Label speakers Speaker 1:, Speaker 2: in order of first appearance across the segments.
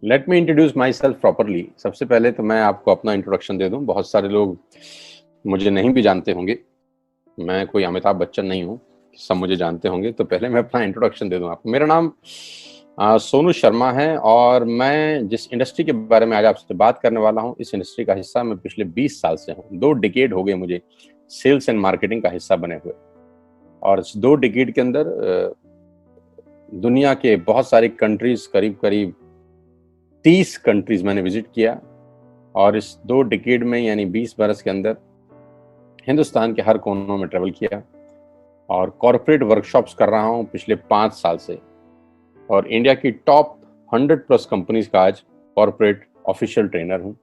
Speaker 1: Let me introduce my self properly. सबसे पहले तो मैं आपको अपना इंट्रोडक्शन दे दूं। बहुत सारे लोग मुझे नहीं भी जानते होंगे। मैं कोई अमिताभ बच्चन नहीं हूं, सब मुझे जानते होंगे। तो पहले मैं अपना इंट्रोडक्शन दे दूं आपको। मेरा नाम सोनू शर्मा है और मैं जिस इंडस्ट्री के बारे में आज आपसे बात करने वाला हूं, इस इंडस्ट्री का हिस्सा मैं पिछले 20 साल से हूं। 2 डिकेड हो गए मुझे सेल्स एंड मार्केटिंग का हिस्सा बने हुए। और इस 2 डिकेड के अंदर दुनिया के बहुत सारी कंट्रीज, करीब करीब 30 कंट्रीज मैंने विजिट किया। और इस 2 डिकेड में यानी 20 बरस के अंदर हिंदुस्तान के हर कोनों में ट्रेवल किया और कॉर्पोरेट वर्कशॉप्स कर रहा हूं पिछले 5 साल से। और इंडिया की टॉप 100+ कंपनीज का आज कॉर्पोरेट ऑफिशियल ट्रेनर हूं।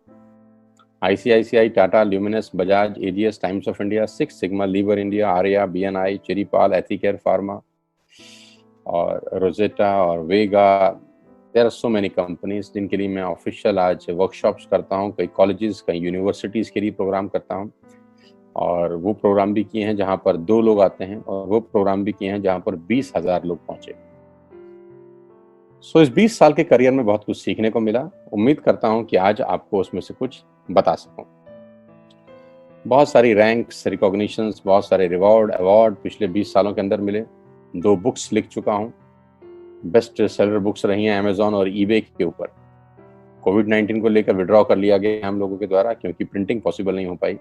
Speaker 1: ICICI, Tata, Luminous, Bajaj, AGS, Times of India, six sigma, Lever India, Arya, BNI, Chiripal, Ethicare pharma और रोजेटा और Vega. There are so many companies जिनके लिए मैं ऑफिशियल आज वर्कशॉप्स करता हूं। कई कॉलेजेस, कई यूनिवर्सिटीज़ के लिए प्रोग्राम करता हूं। और वो प्रोग्राम भी किए हैं जहां पर 2 लोग आते हैं, और वो प्रोग्राम भी किए हैं जहां पर 20,000 लोग पहुंचे। इस 20 साल के करियर में बहुत कुछ सीखने को मिला। उम्मीद करता हूं कि आज आपको उसमें से कुछ बता सकूं। बहुत सारी रैंक्स, रिकॉग्निशंस, बहुत सारे रिवॉर्ड, अवार्ड पिछले 20 सालों के अंदर मिले। 2 बुक्स लिख चुका हूं। बेस्ट सेलर बुक्स रही हैं अमेजॉन और ईबे के ऊपर। कोविड-19 को लेकर विड्रॉ कर लिया गया हम लोगों के द्वारा, क्योंकि प्रिंटिंग पॉसिबल नहीं हो पाई।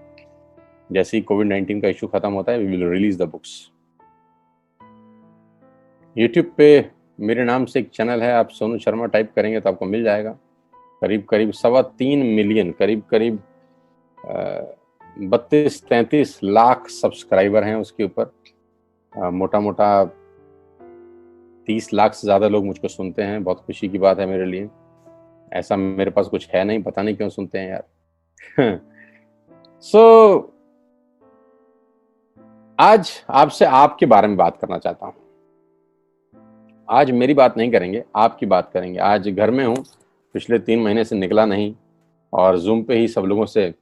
Speaker 1: जैसे ही कोविड-19 का इशू खत्म होता है, we will release the books. YouTube पे मेरे नाम से एक चैनल है, आप सोनू शर्मा टाइप करेंगे तो आपको मिल जाएगा। करीब करीब 3.25 मिलियन, करीब करीब 32-33 लाख सब्सक्राइबर हैं उसके ऊपर। मोटा मोटा 30 लाख से ज़्यादा लोग मुझको सुनते हैं। बहुत खुशी की बात है मेरे लिए। ऐसा मेरे पास कुछ है नहीं, पता नहीं क्यों सुनते हैं यार। आज आपसे आपके बारे में बात करना चाहता हूं। आज मेरी बात नहीं करेंगे, आपकी बात करेंगे। आज घर में हूं, पिछले 3 महीने से निकला नहीं और जूम पे ही सब लोगों से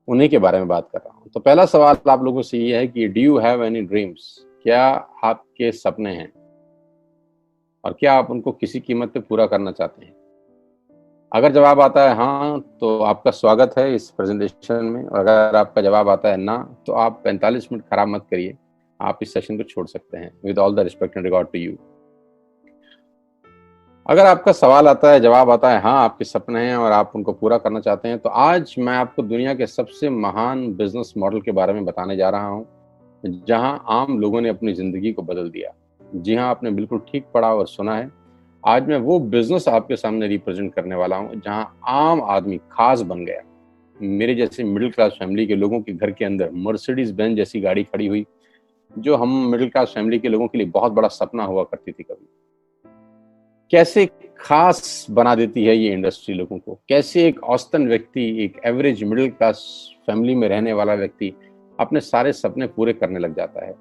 Speaker 1: उन्हीं के बारे में बात कर रहा हूं। तो पहला सवाल आप लोगों से ये है कि do you have any dreams? क्या आपके सपने हैं और क्या आप उनको किसी कीमत पे पूरा करना चाहते हैं? अगर जवाब आता है हाँ, तो आपका स्वागत है इस प्रेजेंटेशन में। और अगर आपका जवाब आता है ना, तो आप 45 मिनट खराब मत करिए, आप इस सेशन को छोड़ सकते हैं। With all the respect and regard to you. अगर आपका सवाल आता है, जवाब आता है हाँ, आपके सपने हैं और आप उनको पूरा करना चाहते हैं, तो आज मैं आपको दुनिया के सबसे महान बिजनेस मॉडल के बारे में बताने जा रहा हूँ, जहां आम लोगों ने अपनी जिंदगी को बदल दिया। जी हाँ, आपने बिल्कुल ठीक पढ़ा और सुना है। आज मैं वो बिजनेस आपके सामने रिप्रेजेंट करने वाला हूँ जहां आम आदमी खास बन गया। मेरे जैसे मिडिल क्लास फैमिली के लोगों के घर के अंदर मर्सिडीज बेंज जैसी गाड़ी खड़ी हुई, जो हम मिडिल क्लास फैमिली के लोगों के लिए बहुत बड़ा सपना हुआ करती थी कभी। कैसे खास बना देती है ये इंडस्ट्री लोगों को। कैसे एक औसतन व्यक्ति, एक एवरेज मिडिल क्लास फैमिली में रहने वाला व्यक्ति अपने सारे सपने पूरे करने लग जाता है।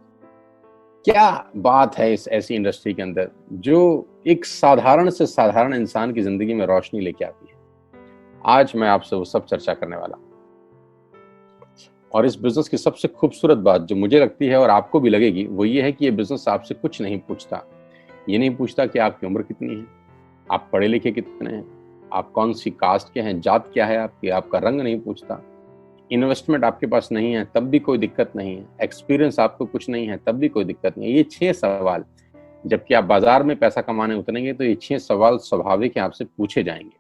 Speaker 1: क्या बात है इस ऐसी इंडस्ट्री के अंदर जो एक साधारण से साधारण इंसान की जिंदगी में रोशनी लेके आती है। आज मैं आपसे वो सब चर्चा करने वाला हूं। और इस बिजनेस की सबसे खूबसूरत बात जो मुझे लगती है और आपको भी लगेगी, वो ये है कि ये बिजनेस आपसे कुछ नहीं पूछता। ये नहीं पूछता कि आपकी उम्र कितनी है, आप पढ़े लिखे कितने हैं, आप कौन सी कास्ट के हैं, जात क्या है आपकी, आपका रंग नहीं पूछता। इन्वेस्टमेंट आपके पास नहीं है तब भी कोई दिक्कत नहीं है। एक्सपीरियंस आपको कुछ नहीं है तब भी कोई दिक्कत नहीं है। ये 6 सवाल, जबकि आप बाजार में पैसा कमाने उतरेंगे तो ये 6 सवाल स्वाभाविक है आपसे पूछे जाएंगे।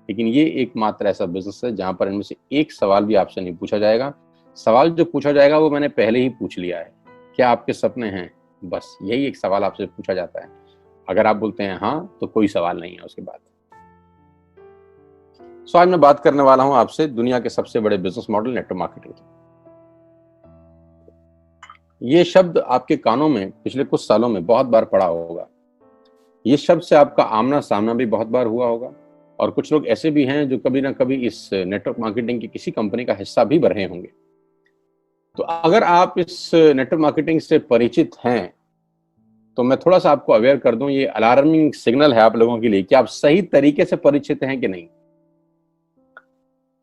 Speaker 1: लेकिन ये एकमात्र ऐसा बिजनेस है जहां पर इनमें से एक सवाल भी आपसे नहीं पूछा जाएगा। सवाल जो पूछा जाएगा वो मैंने पहले ही पूछ लिया है। क्या आपके सपने हैं? बस यही एक सवाल आपसे पूछा जाता है। अगर आप बोलते हैं हाँ, तो कोई सवाल नहीं है उसके बाद। आज मैं बात करने वाला हूं आपसे दुनिया के सबसे बड़े बिजनेस मॉडल, नेटवर्क मार्केटिंग। ये शब्द आपके कानों में पिछले कुछ सालों में बहुत बार पड़ा होगा। ये शब्द से आपका आमना सामना भी बहुत बार हुआ होगा। और कुछ लोग ऐसे भी हैं जो कभी ना कभी इस नेटवर्क मार्केटिंग की किसी कंपनी का हिस्सा भी बन रहे होंगे। तो अगर आप इस नेटवर्क मार्केटिंग से परिचित हैं, तो मैं थोड़ा सा आपको अवेयर कर दूं, ये अलार्मिंग सिग्नल है आप लोगों के लिए कि आप सही तरीके से परिचित हैं कि नहीं।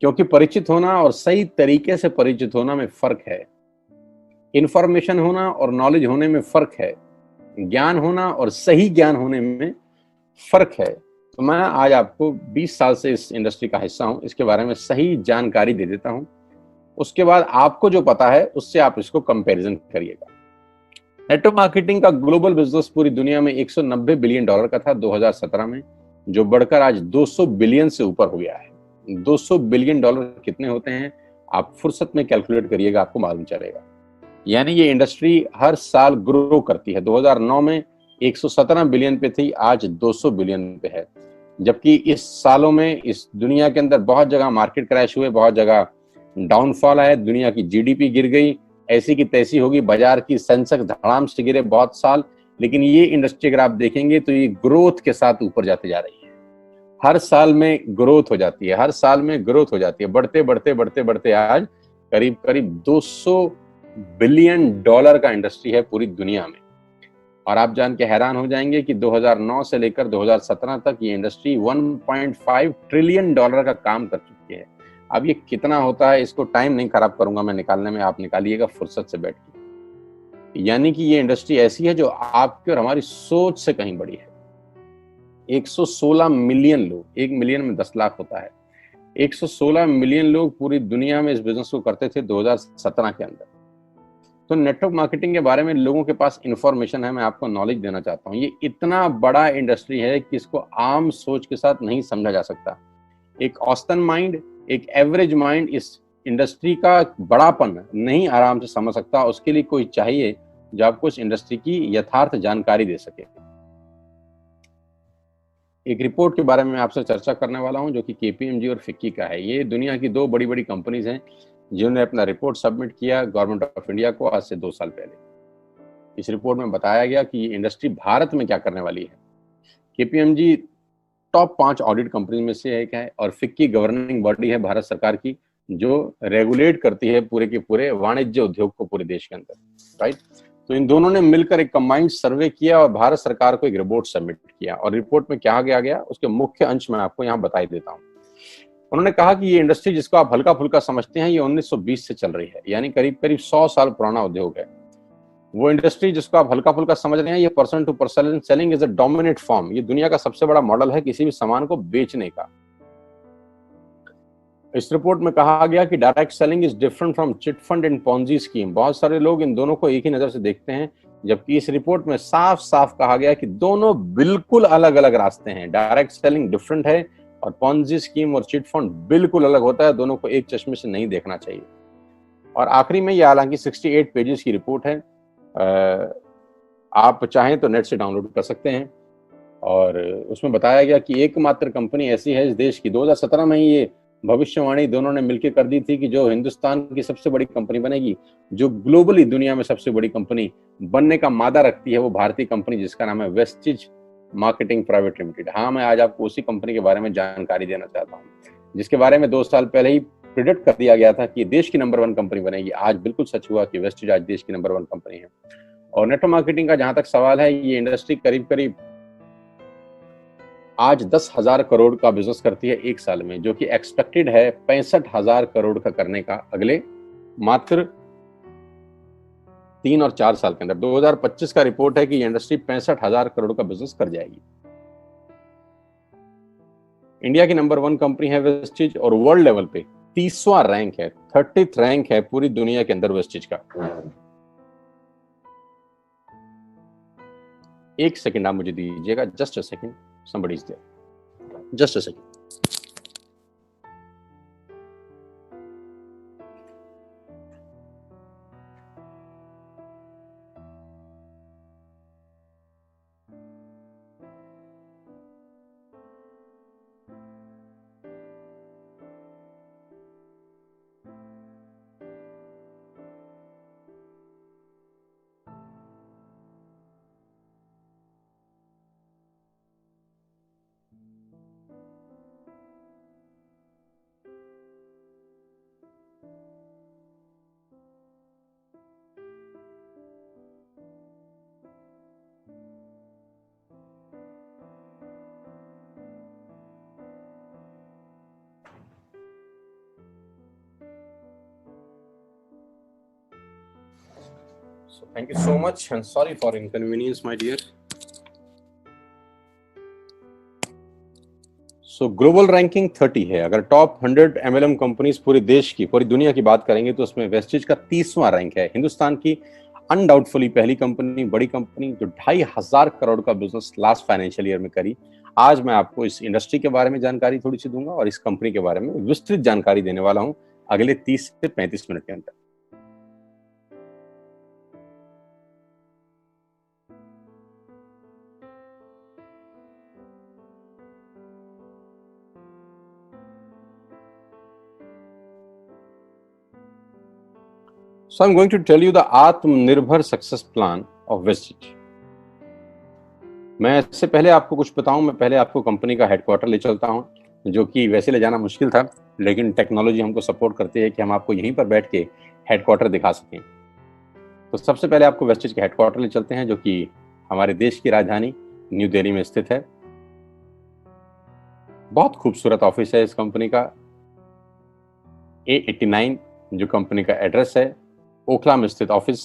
Speaker 1: क्योंकि परिचित होना और सही तरीके से परिचित होना में फर्क है। इंफॉर्मेशन होना और नॉलेज होने में फर्क है। ज्ञान होना और सही ज्ञान होने में फर्क है। तो मैं आज आपको 20 साल से इस इंडस्ट्री का हिस्सा हूं, इसके बारे में सही जानकारी दे देता हूं। उसके बाद आपको जो पता है उससे आप इसको कंपैरिजन करिएगा। नेटवर्क मार्केटिंग का ग्लोबल बिजनेस पूरी दुनिया में $190 बिलियन का था 2017 में, जो बढ़कर आज 200 बिलियन से ऊपर हो गया है। 200 बिलियन डॉलर कितने होते हैं आप फुर्सत में कैलकुलेट करिएगा, आपको मालूम चलेगा। यानी ये इंडस्ट्री हर साल ग्रो करती है। 2009 में 117 बिलियन पे थी, आज 200 बिलियन पे है। जबकि इस सालों में इस दुनिया के अंदर बहुत जगह मार्केट क्रैश हुए, बहुत जगह डाउनफॉल आया, दुनिया की जीडीपी गिर गई, ऐसी की तैसी होगी, बाजार की सेंसेक्स धड़ाम से गिरे बहुत साल। लेकिन ये इंडस्ट्री अगर आप देखेंगे तो ये ग्रोथ के साथ ऊपर जाते जा रही है। हर साल में ग्रोथ हो जाती है, हर साल में ग्रोथ हो जाती है, बढ़ते बढ़ते बढ़ते बढ़ते आज करीब करीब 200 बिलियन डॉलर का इंडस्ट्री है पूरी दुनिया में। और आप जान के हैरान हो जाएंगे कि 2009 से लेकर 2017 तक ये इंडस्ट्री 1.5 ट्रिलियन डॉलर का काम कर चुकी है। अब ये कितना होता है, इसको टाइम नहीं खराब करूंगा मैं निकालने में, आप निकालिएगा फुर्सत से बैठ के। यानी कि ये इंडस्ट्री ऐसी है जो आपकी और हमारी सोच से कहीं बड़ी है। 116 मिलियन लोग, 1 मिलियन में 10 लाख होता है, 116 मिलियन लोग पूरी दुनिया में इस बिजनेस को करते थे 2017 के अंदर। तो नेटवर्क मार्केटिंग के बारे में लोगों के पास इंफॉर्मेशन है, मैं आपको नॉलेज देना चाहता हूँ। ये इतना बड़ा इंडस्ट्री है कि इसको आम सोच के साथ नहीं समझा जा सकता। एक औसतन माइंड, एक एवरेज माइंड इस इंडस्ट्री का बड़ापन नहीं आराम से समझ सकता। उसके लिए कोई चाहिए जो आपको इस इंडस्ट्री की यथार्थ जानकारी दे सके। एक रिपोर्ट के बारे में आपसे चर्चा करने वाला हूं जो कि केपीएमजी और फिक्की का है। ये दुनिया की दो बड़ी बड़ी कंपनीज हैं जिन्होंने अपना रिपोर्ट सबमिट किया गवर्नमेंट ऑफ इंडिया को आज से 2 साल पहले। इस रिपोर्ट में बताया गया कि ये इंडस्ट्री भारत में क्या करने वाली है। केपीएमजी टॉप 5 ऑडिट कंपनी में से एक है और फिक्की गवर्निंग बॉडी है भारत सरकार की, जो रेगुलेट करती है पूरे के पूरे वाणिज्य उद्योग को पूरे देश के अंदर, राइट। तो इन दोनों ने मिलकर एक कंबाइंड सर्वे किया और भारत सरकार को एक रिपोर्ट सबमिट किया। और रिपोर्ट में क्या गया उसके मुख्य अंश में आपको यहाँ बताई देता हूँ। उन्होंने कहा कि ये इंडस्ट्री जिसको आप हल्का फुल्का समझते हैं, ये 1920 से चल रही है, यानी करीब करीब 100 साल पुराना उद्योग है। वो इंडस्ट्री जिसको आप हल्का फुल्का समझ रहे हैं, ये person to person selling is a dominate form. ये दुनिया का सबसे बड़ा मॉडल है किसी भी सामान को बेचने का। इस रिपोर्ट में कहा गया कि direct selling is different from chit fund and Ponzi scheme. बहुत सारे लोग इन दोनों को एक ही नजर से देखते हैं, जबकि इस रिपोर्ट में साफ साफ कहा गया कि दोनों बिल्कुल अलग अलग रास्ते हैं। डायरेक्ट सेलिंग डिफरेंट है और पॉन्जी स्कीम और चिट फंड बिल्कुल अलग होता है। दोनों को एक चश्मे से नहीं देखना चाहिए। और आखिरी में, ये हालांकि 68 पेजेस की रिपोर्ट है, आप चाहें तो नेट से डाउनलोड कर सकते हैं। और उसमें बताया गया कि एकमात्र कंपनी ऐसी है इस देश की, 2017 में ही ये भविष्यवाणी दोनों ने मिलकर कर दी थी कि जो हिंदुस्तान की सबसे बड़ी कंपनी बनेगी, जो ग्लोबली दुनिया में सबसे बड़ी कंपनी बनने का मादा रखती है, वो भारतीय कंपनी जिसका नाम है वेस्टिज मार्केटिंग प्राइवेट लिमिटेड। हाँ, मैं आज आपको उसी कंपनी के बारे में जानकारी देना चाहता हूँ, जिसके बारे में 2 साल पहले ही प्रिडिक्ट कर दिया गया था कि देश की नंबर 1 कंपनी बनेगी। आज बिल्कुल सच हुआ कि वेस्टिज आज देश की नंबर 1 कंपनी है। और नेटवर्क मार्केटिंग का जहां तक सवाल है, ये इंडस्ट्री करीब करीब आज 10,000 करोड़ का बिजनेस करती है एक साल में, जो कि एक्सपेक्टेड है 65,000 करोड़ का करने का अगले मात्र 3 और 4 साल के अंदर। 2025 का रिपोर्ट है कि ये इंडस्ट्री 65,000 करोड़ का बिजनेस कर जाएगी। इंडिया की नंबर 1 कंपनी है वेस्टिज और वर्ल्ड लेवल पे 30वां रैंक है, 30th रैंक है पूरी दुनिया के अंदर वेस्टिज का। एक सेकंड आप मुझे दीजिएगा, just a second, somebody is there, just a second. So thank you so much and sorry for inconvenience, my dear. So global ranking 30 है। अगर टॉप 100 एमएलएम कंपनीज पूरे देश की, पूरी दुनिया की बात करेंगे तो उसमें वेस्टेज का 30वां रैंक है। हिंदुस्तान की अनडाउटफुली पहली कंपनी, बड़ी कंपनी जो 2,500 करोड़ का बिजनेस लास्ट फाइनेंशियल ईयर में करी। आज मैं आपको इस इंडस्ट्री के बारे में जानकारी थोड़ी सी दूंगा और इस कंपनी के बारे में विस्तृत जानकारी देने वाला हूं अगले 30 से 35 मिनट के अंदर। So I'm going to tell you the आत्मनिर्भर सक्सेस प्लान ऑफ वेस्टेज। मैं इससे पहले आपको कुछ बताऊं, मैं पहले आपको कंपनी का हेडक्वार्टर ले चलता हूं, जो कि वैसे ले जाना मुश्किल था, लेकिन टेक्नोलॉजी हमको सपोर्ट करती है कि हम आपको यहीं पर बैठ के हेडक्वार्टर दिखा सकें। तो सबसे पहले आपको वेस्टेज के हेडक्वार्टर ले चलते हैं, जो कि हमारे देश की राजधानी न्यू दिल्ली में स्थित है। बहुत खूबसूरत ऑफिस है इस कंपनी का। A89 जो कंपनी का एड्रेस है, ओखला में स्थित ऑफिस।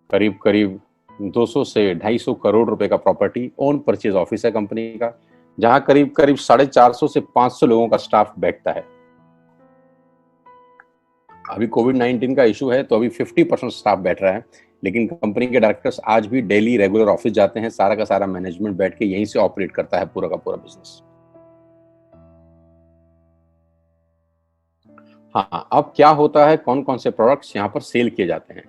Speaker 1: करीब करीब 200 से 250 करोड़ रुपए का प्रॉपर्टी ओन परचेज ऑफिस है कंपनी का, जहां करीब करीब 450 से 500 लोगों का स्टाफ बैठता है। अभी कोविड-19 का इशू है तो अभी 50% स्टाफ बैठ रहा है, लेकिन कंपनी के डायरेक्टर्स आज भी डेली रेगुलर ऑफिस जाते हैं। सारा का सारा मैनेजमेंट बैठ के यहीं से ऑपरेट करता है पूरा का पूरा बिजनेस। हाँ, अब क्या होता है, कौन कौन से प्रोडक्ट्स यहाँ पर सेल किए जाते हैं।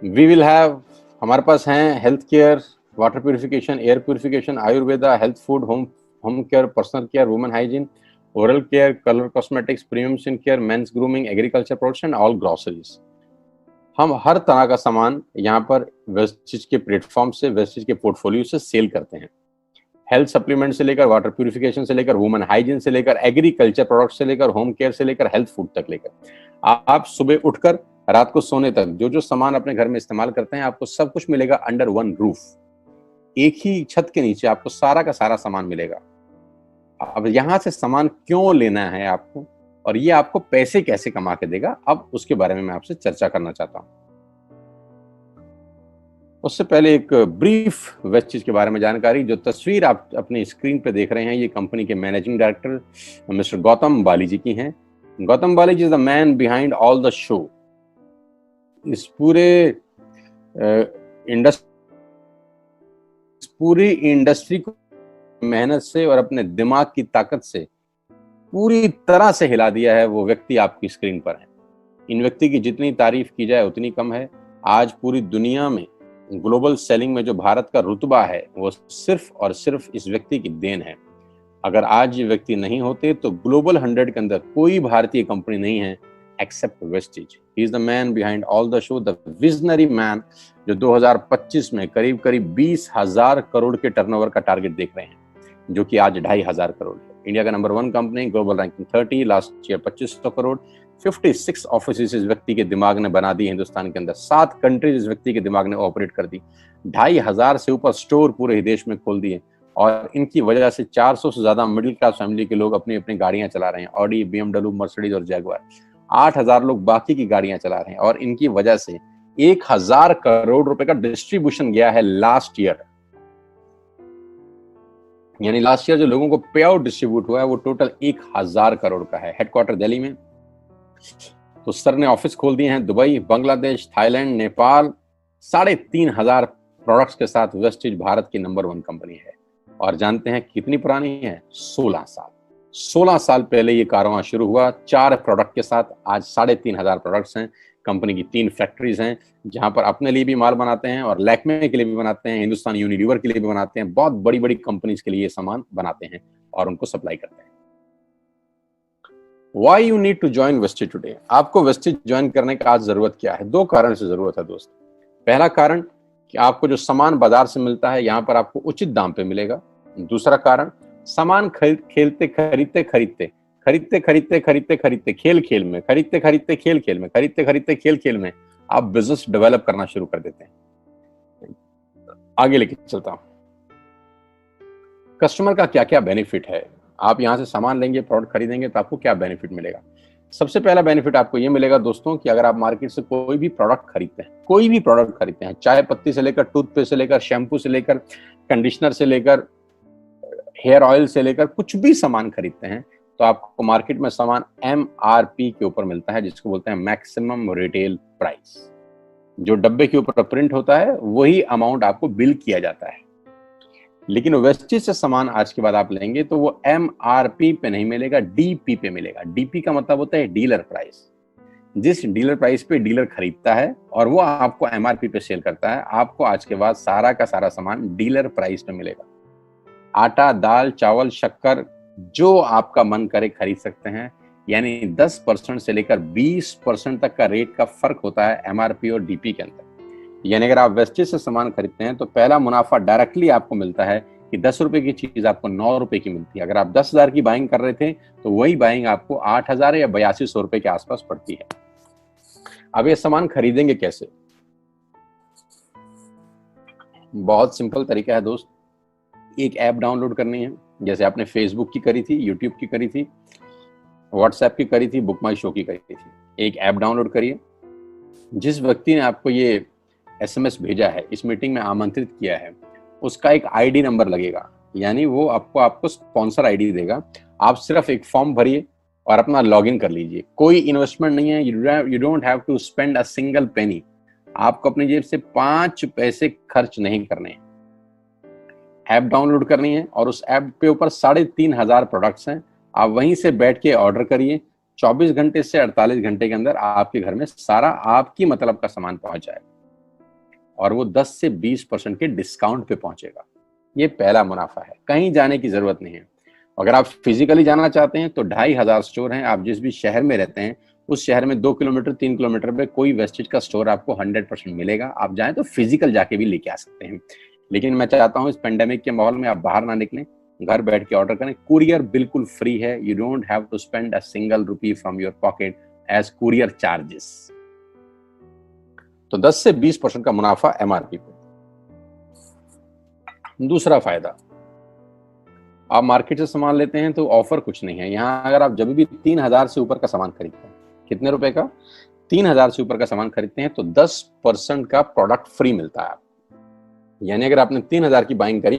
Speaker 1: वी विल हैव, हमारे पास हैं health care, water purification, air purification, Ayurveda, health food, home care, personal care, women hygiene, oral care, colour cosmetics, premium skin care, mains grooming, agriculture products and all groceries. हम हर तरह का सामान यहाँ पर wastage के platform से, वेस्टेज के portfolio से सेल करते हैं। हेल्थ सप्लीमेंट से लेकर, वाटर प्यूरिफिकेशन से लेकर, वुमेन हाइजीन से लेकर, एग्रीकल्चर प्रोडक्ट से लेकर, होम केयर से लेकर, हेल्थ फूड तक लेकर, आप सुबह उठकर रात को सोने तक जो जो सामान अपने घर में इस्तेमाल करते हैं, आपको सब कुछ मिलेगा अंडर वन रूफ। एक ही छत के नीचे आपको सारा का सारा सामान मिलेगा। अब यहां से सामान क्यों लेना है आपको, और ये आपको पैसे कैसे कमा के देगा, अब उसके बारे में मैं आपसे चर्चा करना चाहता हूं। उससे पहले एक ब्रीफ वेस्टेज के बारे में जानकारी। जो तस्वीर आप अपनी स्क्रीन पे देख रहे हैं, ये कंपनी के managing director mister Gautam Bali ji की हैं। Gautam Bali ji is the man behind all the show. इस पूरी इंडस्ट्री को मेहनत से और अपने दिमाग की ताकत से पूरी तरह से हिला दिया है, वो व्यक्ति आपकी स्क्रीन पर है। इन व्यक्ति की जितनी तारीफ की जाए उतनी कम है। आज पूरी दुनिया में ग्लोबल सेलिंग में जो भारत का रुतबा है, वो सिर्फ और सिर्फ इस व्यक्ति की देन है। अगर आज ये व्यक्ति नहीं होते तो ग्लोबल 100 के अंदर कोई भारतीय कंपनी नहीं है except Vestige. He is the man behind all the show, the visionary man, जो 2025 में करीब करीब 20,000 करोड़ के टर्नओवर का टारगेट देख रहे हैं, जो कि आज 2,500 करोड़ है। इंडिया का number 1 company, global ranking 30, last year 2500 crore, 56 office इस व्यक्ति के दिमाग ने बना दी हिंदुस्तान के अंदर, 7 कंट्रीज इस व्यक्ति के दिमाग ने ऑपरेट कर दी, 2,500 से ऊपर स्टोर पूरे देश में खोल दिए, और इनकी वजह से 400 से ज्यादा मिडिल क्लास फैमिली के लोग अपनी अपनी गाड़ियां चला रहे हैं, ऑडी, BMW, मर्सिडीज और जैगुआर। 8,000 लोग बाकी की गाड़ियां चला रहे हैं, और इनकी वजह से 1,000 करोड़ रुपए का डिस्ट्रीब्यूशन गया है लास्ट ईयर। यानी लास्ट ईयर जो लोगों को पे आउट डिस्ट्रीब्यूट हुआ है वो टोटल 1,000 करोड़ का है। हेडक्वार्टर दिल्ली में, तो सर ने ऑफिस खोल दिए हैं Dubai, Bangladesh, Thailand, Nepal. 3,500 products के साथ वेस्टेज भारत की नंबर 1 कंपनी है। और जानते हैं कितनी पुरानी है? 16 साल। 16 साल पहले ये कारवां शुरू हुआ 4 प्रोडक्ट के साथ। आज 3,500 प्रोडक्ट्स हैं। कंपनी की 3 फैक्ट्रीज हैं, जहां पर अपने लिए भी माल बनाते हैं और लैक्मे के लिए भी बनाते हैं, हिंदुस्तान यूनिलीवर के लिए भी बनाते हैं। बहुत बड़ी बड़ी कंपनीज के लिए ये सामान बनाते हैं और उनको सप्लाई करते हैं। Why you need to join wastage today? आपको वेस्टेज ज्वाइन करने का आज जरूरत क्या है? 2 कारण से जरूरत है दोस्त। पहला कारण कि आपको जो सामान बाजार से मिलता है, यहाँ पर आपको उचित दाम पे मिलेगा। दूसरा कारण, सामान खरीदते खरीदते खेल खेल में, आप बिजनेस डेवलप करना शुरू कर देते हैं। आगे लेके चलता हूं। कस्टमर का क्या क्या बेनिफिट है? आप यहां से सामान लेंगे, प्रोडक्ट खरीदेंगे, तो आपको क्या बेनिफिट मिलेगा? सबसे पहला बेनिफिट आपको ये मिलेगा दोस्तों कि अगर आप मार्केट से कोई भी प्रोडक्ट खरीदते हैं, चाय पत्ती से लेकर, टूथपेस्ट से लेकर, शैम्पू से लेकर, कंडीशनर से लेकर, हेयर ऑयल से लेकर कुछ भी सामान खरीदते हैं तो आपको मार्केट में सामान MRP के ऊपर मिलता है, जिसको बोलते हैं मैक्सिमम रिटेल प्राइस। जो डब्बे के ऊपर प्रिंट होता है वही अमाउंट आपको बिल किया जाता है। लेकिन वेस्टेज से सामान आज के बाद आप लेंगे तो वो MRP पे नहीं मिलेगा, DP पे मिलेगा। DP का मतलब होता है डीलर प्राइस। जिस डीलर प्राइस पे डीलर खरीदता है और वो आपको MRP पे सेल करता है, आपको आज के बाद सारा का सारा सामान डीलर प्राइस पे मिलेगा। आटा, दाल, चावल, शक्कर जो आपका मन करे खरीद सकते हैं। यानी 10% से लेकर 20% तक का रेट का फर्क होता है MRP और DP के अंदर। यानी अगर आप वेस्टेज से सामान खरीदते हैं तो पहला मुनाफा डायरेक्टली आपको मिलता है कि 10 रुपए की चीज आपको 9 रुपए की मिलती है। अगर आप 10,000 की बाइंग कर रहे थे तो वही बाइंग आपको 8,000 या 8200 रुपए के आसपास पड़ती है। अब ये सामान खरीदेंगे कैसे? बहुत सिंपल तरीका है दोस्त। एक ऐप डाउनलोड करनी है, जैसे आपने फेसबुक की करी थी, यूट्यूब की करी थी, व्हाट्सएप की करी थी, बुक माई शो की करी थी। एक ऐप डाउनलोड करिए। जिस व्यक्ति ने आपको ये SMS भेजा है, इस मीटिंग में आमंत्रित किया है, उसका एक ID नंबर लगेगा। यानी वो आपको स्पॉन्सर ID देगा। आप सिर्फ एक फॉर्म भरिए और अपना लॉगिन कर लीजिए। कोई इन्वेस्टमेंट नहीं है। You don't have to spend a single penny. आपको अपनी जेब से 5 पैसे खर्च नहीं करने हैं। ऐप डाउनलोड करनी है और उस ऐप पे ऊपर 3,500 प्रोडक्ट्स हैं। आप वहीं से बैठ के ऑर्डर करिए। 24 घंटे से 48 घंटे के अंदर आपके घर में सारा आपकी मतलब का सामान पहुंच जाएगा और वो 10 से 20% के डिस्काउंट पे पहुंचेगा। ये पहला मुनाफा है। कहीं जाने की जरूरत नहीं है। अगर आप फिजिकली जाना चाहते हैं तो 2,500 स्टोर हैं। आप जिस भी शहर में रहते हैं उस शहर में 2 किलोमीटर 3 किलोमीटर पे कोई वेस्टेज का स्टोर आपको 100% मिलेगा। आप जाएं तो फिजिकल जाके भी लेके आ सकते हैं। लेकिन मैं चाहता हूं इस पेंडेमिक के माहौल में आप बाहर ना निकलें, घर बैठ के ऑर्डर करें। कुरियर बिल्कुल फ्री है। You don't have to spend a single rupee from your pocket as courier charges. तो 10 से 20% का मुनाफा MRP पे। दूसरा फायदा, आप मार्केट से सामान लेते हैं तो ऑफर कुछ नहीं है यहाँ। अगर आप जब भी 3,000 से ऊपर का सामान खरीदते हैं, कितने रुपए का? 3,000 से ऊपर का सामान खरीदते हैं तो 10% का प्रोडक्ट फ्री मिलता है आपको। यानी अगर आपने 3,000 की बाइंग करी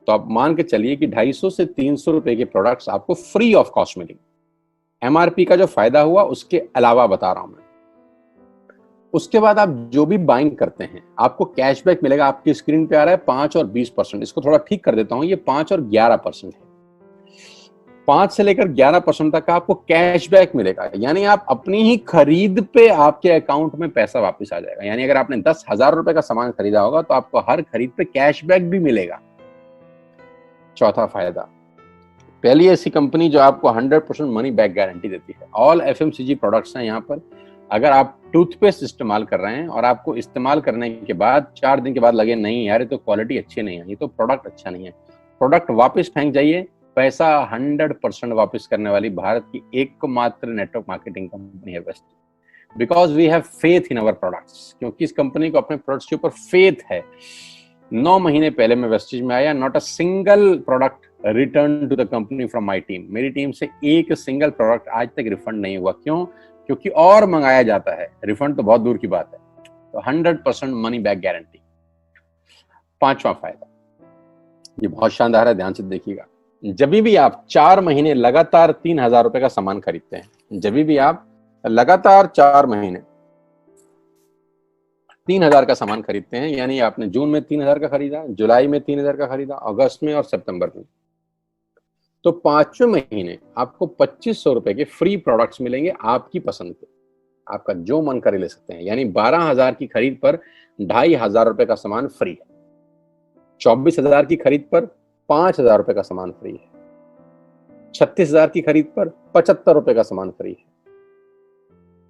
Speaker 1: तो आप मान के चलिए कि 250 से 300 रुपए के प्रोडक्ट्स आपको फ्री ऑफ कॉस्ट मिलेंगे। MRP का जो फायदा हुआ उसके अलावा बता रहा हूं मैं। उसके बाद आप जो भी बाइंग करते हैं आपको कैशबैक मिलेगा। आपकी स्क्रीन पे आ रहा है 5 और 20%। इसको थोड़ा ठीक कर देता हूं, ये 5 और 11% है। 5 से लेकर 11% तक का आपको कैशबैक मिलेगा। यानी आप अपनी ही खरीद पे आपके अकाउंट में पैसा वापस आ जाएगा। यानी अगर आपने 10,000 रुपए का सामान खरीदा होगा तो आपको हर खरीद पे कैशबैक भी मिलेगा। चौथा फायदा, पहली ऐसी कंपनी जो आपको 100% मनी बैक गारंटी देती है। ऑल FMCG प्रोडक्ट्स हैं यहाँ पर। अगर आप टूथपेस्ट इस्तेमाल कर रहे हैं और आपको इस्तेमाल करने के बाद 4 दिन के बाद लगे नहीं यार ये तो क्वालिटी अच्छी नहीं है, ये तो प्रोडक्ट अच्छा नहीं है, प्रोडक्ट वापस फेंक जाइए। पैसा 100% वापस करने वाली भारत की एकमात्र नेटवर्क मार्केटिंग कंपनी है Vestige. Because we have faith in our products. क्योंकि इस कंपनी को अपने प्रोडक्ट्स के ऊपर फेथ है। 9 महीने पहले मैं वेस्टेज में आया, not a single product return to the company from my team. मेरी टीम से एक सिंगल प्रोडक्ट आज तक रिफंड नहीं हुआ। क्यों? क्योंकि और मंगाया जाता है, रिफंड तो बहुत दूर की बात है। तो 100% मनी बैक गारंटी। पांचवा फायदा, ये बहुत शानदार है, ध्यान से देखिएगा। जब भी आप 4 महीने लगातार 3,000 रुपए का सामान खरीदते हैं, जब भी आप लगातार 4 महीने 3,000 का सामान खरीदते हैं, यानी आपने जून में 3,000 का खरीदा, जुलाई में 3,000 का खरीदा, अगस्त में और सितंबर में, तो 5वें महीने आपको 2,500 रुपए के फ्री प्रोडक्ट्स मिलेंगे आपकी पसंद के। आपका जो मन करे ले सकते हैं। यानी 12,000 की खरीद पर 2,500 रुपए का सामान फ्री है। 24,000 की खरीद पर 5,000 रुपए का सामान फ्री है। 36,000 की खरीद पर 75 रुपए का सामान फ्री है।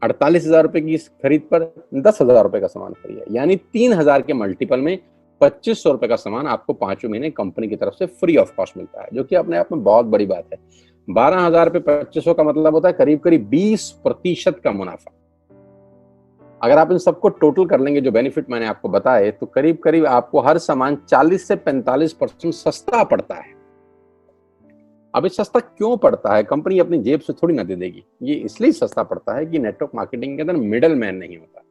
Speaker 1: 48,000 रुपए की खरीद पर 10,000 रुपए का सामान फ्री है। यानी 3,000 के मल्टीपल में 2,500 रुपए का सामान आपको 5वें महीने कंपनी की तरफ से फ्री ऑफ कॉस्ट मिलता है, जो कि अपने आप में बहुत बड़ी बात है। 12,000 पे 2,500 का मतलब होता है करीब करीब 20% का मुनाफा। अगर आप इन सबको टोटल कर लेंगे जो बेनिफिट मैंने आपको बताए, तो करीब करीब आपको हर सामान 40 से 45% सस्ता पड़ता है। अब ये सस्ता क्यों पड़ता है? कंपनी अपनी जेब से थोड़ी ना दे देगी। ये इसलिए सस्ता पड़ता है कि नेटवर्क मार्केटिंग के अंदर मिडल मैन नहीं होता।